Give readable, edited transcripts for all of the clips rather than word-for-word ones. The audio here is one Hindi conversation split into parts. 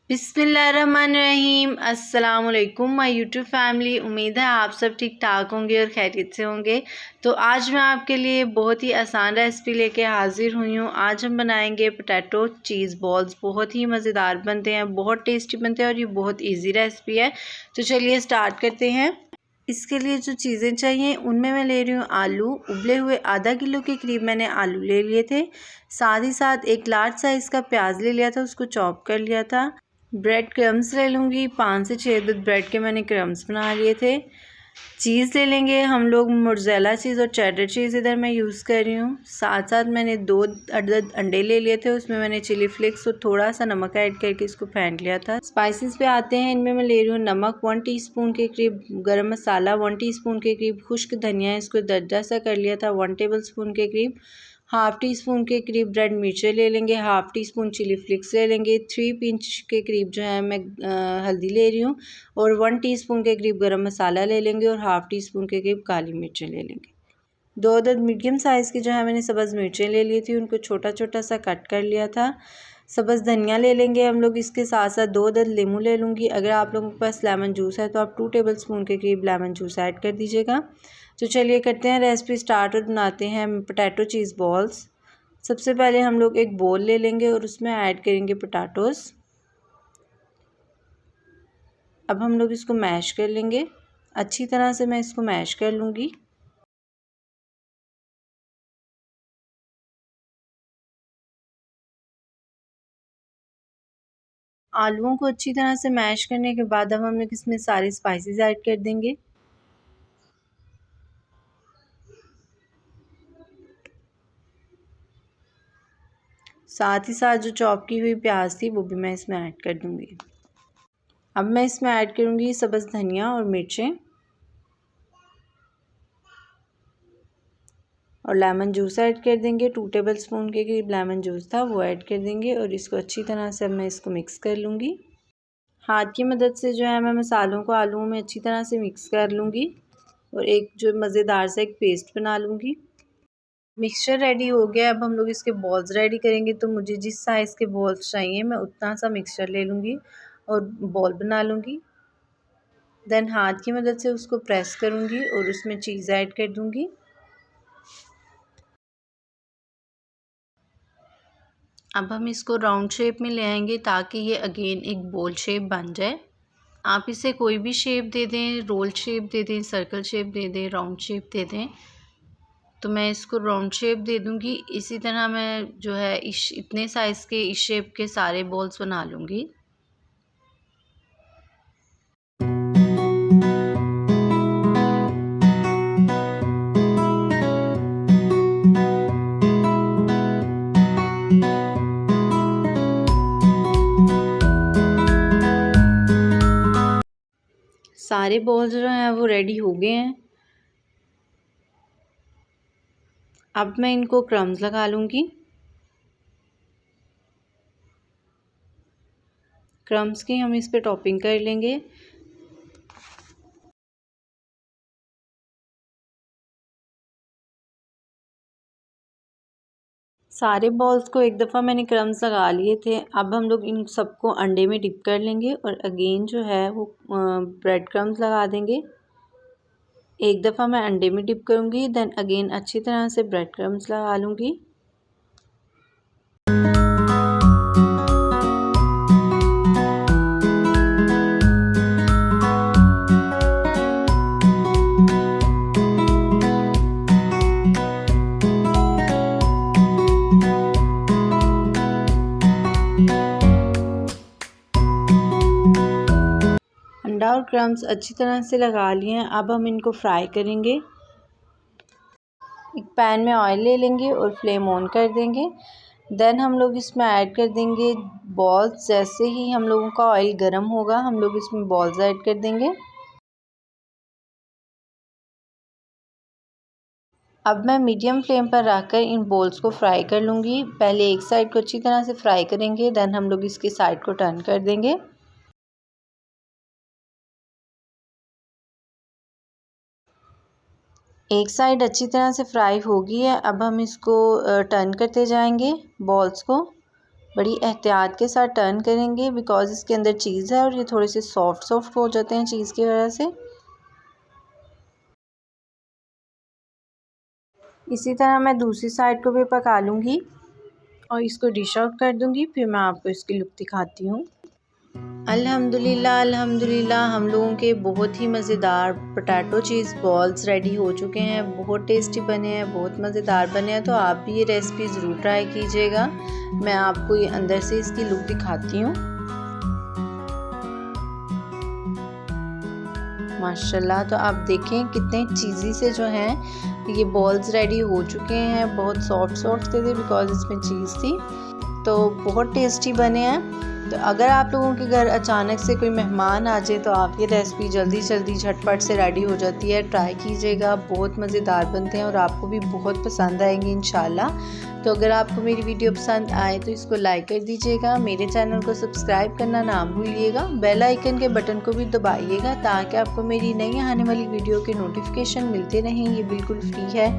बिस्मिल्लाहिर्रहमानिर्रहीम। अस्सलाम वालेकुम माय यूट्यूब फैमिली। उम्मीद है आप सब ठीक ठाक होंगे और खैरियत से होंगे। तो आज मैं आपके लिए बहुत ही आसान रेसिपी लेके हाज़िर हुई हूँ। आज हम बनाएंगे पोटैटो चीज़ बॉल्स। बहुत ही मज़ेदार बनते हैं, बहुत टेस्टी बनते हैं और ये बहुत इजी रेसिपी है। तो चलिए स्टार्ट करते हैं। इसके लिए जो चीज़ें चाहिए उनमें मैं ले रही हूँ आलू। उबले हुए आधा किलो के करीब मैंने आलू ले लिए थे। साथ ही साथ एक लार्ज साइज़ का प्याज ले लिया था, उसको चॉप कर लिया था। ब्रेड क्रम्स ले लूँगी, 5 से 6 अदद ब्रेड के मैंने क्रम्स बना लिए थे। चीज़ ले लेंगे हम लोग, मोज़रेला चीज़ और चेडर चीज़ इधर मैं यूज़ कर रही हूँ। साथ साथ मैंने 2 अदद अंडे ले लिए थे, उसमें मैंने चिली फ्लेक्स और थोड़ा सा नमक ऐड करके इसको फेंट लिया था। स्पाइसेस पे आते हैं। इनमें मैं ले रही हूँ नमक 1 टीस्पून के करीब, गरम मसाला 1 टीस्पून के करीब, खुश्क धनिया इसको दरदरा सा कर लिया था 1 टेबल स्पून के करीब, हाफ़ टी स्पून के करीब रेड मिर्चें ले लेंगे, half teaspoon chilli flakes ले लेंगे, 3 पिंच के करीब जो है मैं हल्दी ले रही हूँ और 1 टीस्पून के करीब गरम मसाला ले लेंगे और हाफ़ टी स्पून के करीब काली मिर्चें ले लेंगे। 2 अदद मीडियम साइज़ की जो है मैंने सब्ज़ मिर्चें ले ली थी, उनको छोटा छोटा सा कट कर लिया था। सब्ज़ धनिया ले लेंगे हम लोग, इसके साथ साथ 2 अदद लेमू ले लूँगी। अगर आप लोगों के पास लेमन जूस है तो आप 2 टेबल स्पून के करीब लेमन जूस ऐड कर दीजिएगा। तो चलिए करते हैं रेसिपी स्टार्ट और बनाते हैं पोटैटो चीज़ बॉल्स। सबसे पहले हम लोग एक बोल ले लेंगे और उसमें ऐड करेंगे पोटैटोज़। अब हम लोग इसको मैश कर लेंगे, अच्छी तरह से मैं इसको मैश कर लूँगी। आलूओं को अच्छी तरह से मैश करने के बाद अब हम लोग इसमें सारे स्पाइसेस ऐड कर देंगे। साथ ही साथ जो चॉप की हुई प्याज थी वो भी मैं इसमें ऐड कर दूँगी। अब मैं इसमें ऐड करूँगी सब्ज़ धनिया और मिर्चें और लेमन जूस ऐड कर देंगे। 2 टेबल स्पून के करीब लेमन जूस था, वो ऐड कर देंगे और इसको अच्छी तरह से अब मैं इसको मिक्स कर लूँगी। हाथ की मदद से जो है मैं मसालों को आलूओं में अच्छी तरह से मिक्स कर लूँगी और एक जो मज़ेदार सा एक पेस्ट बना लूँगी। मिक्सचर रेडी हो गया। अब हम लोग इसके बॉल्स रेडी करेंगे। तो मुझे जिस साइज़ के बॉल्स चाहिए मैं उतना सा मिक्सचर ले लूँगी और बॉल बना लूँगी। देन हाथ की मदद से उसको प्रेस करूँगी और उसमें चीज़ ऐड कर दूँगी। अब हम इसको राउंड शेप में ले आएंगे ताकि ये अगेन एक बॉल शेप बन जाए। आप इसे कोई भी शेप दे दें, रोल शेप दे दें, सर्कल शेप दे दें, राउंड शेप दे दें। तो मैं इसको राउंड शेप दे दूँगी। इसी तरह मैं जो है इस इतने साइज़ के इस शेप के सारे बॉल्स बना लूँगी। सारे बॉल्स जो हैं वो रेडी हो गए हैं। अब मैं इनको क्रम्स लगा लूँगी। क्रम्स की हम इस पे टॉपिंग कर लेंगे। सारे बॉल्स को एक दफ़ा मैंने क्रम्स लगा लिए थे। अब हम लोग इन सबको अंडे में डिप कर लेंगे और अगेन जो है वो ब्रेड क्रम्स लगा देंगे। एक दफ़ा मैं अंडे में डिप करूँगी, देन अगेन अच्छी तरह से ब्रेड क्रम्स लगा लूँगी। अंडा और क्रम्स अच्छी तरह से लगा लिए हैं। अब हम इनको फ्राई करेंगे। एक पैन में ऑयल ले लेंगे और फ्लेम ऑन कर देंगे। देन हम लोग इसमें ऐड कर देंगे बॉल्स। जैसे ही हम लोगों का ऑयल गर्म होगा हम लोग इसमें बॉल्स ऐड कर देंगे। अब मैं मीडियम फ्लेम पर रखकर इन बॉल्स को फ्राई कर लूँगी। पहले एक साइड को अच्छी तरह से फ्राई करेंगे, देन हम लोग इसकी साइड को टर्न कर देंगे। एक साइड अच्छी तरह से फ्राई हो गई है। अब हम इसको टर्न करते जाएंगे बॉल्स को। बड़ी एहतियात के साथ टर्न करेंगे बिकॉज़ इसके अंदर चीज़ है और ये थोड़े से सॉफ्ट हो जाते हैं चीज़ की वजह से। इसी तरह मैं दूसरी साइड को भी पका लूँगी और इसको डिश आउट कर दूँगी, फिर मैं आपको इसकी लुक दिखाती हूँ। अल्हम्दुलिल्लाह अल्हम्दुलिल्लाह हम लोगों के बहुत ही मज़ेदार पोटैटो चीज़ बॉल्स रेडी हो चुके हैं। बहुत टेस्टी बने हैं, बहुत मज़ेदार बने हैं। तो आप भी ये रेसिपी ज़रूर ट्राई कीजिएगा। मैं आपको ये अंदर से इसकी लुक दिखाती हूँ। माशाल्लाह, तो आप देखें कितने चीज़ी से जो हैं ये बॉल्स रेडी हो चुके हैं। बहुत सॉफ्ट थे बिकॉज़ इसमें चीज़ थी, तो बहुत टेस्टी बने हैं। तो अगर आप लोगों के घर अचानक से कोई मेहमान आ जाए तो आप ये रेसिपी जल्दी झटपट से रेडी हो जाती है। ट्राई कीजिएगा, बहुत मज़ेदार बनते हैं और आपको भी बहुत पसंद आएंगी इंशाल्लाह। तो अगर आपको मेरी वीडियो पसंद आए तो इसको लाइक कर दीजिएगा, मेरे चैनल को सब्सक्राइब करना ना भूलिएगा, बेल आइकन के बटन को भी दबाइएगा ताकि आपको मेरी नई आने वाली वीडियो के नोटिफिकेशन मिलते रहें। ये बिल्कुल फ्री है।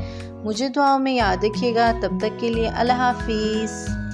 मुझे दुआओं में याद रखिएगा। तब तक के लिए अल्लाह हाफिज़।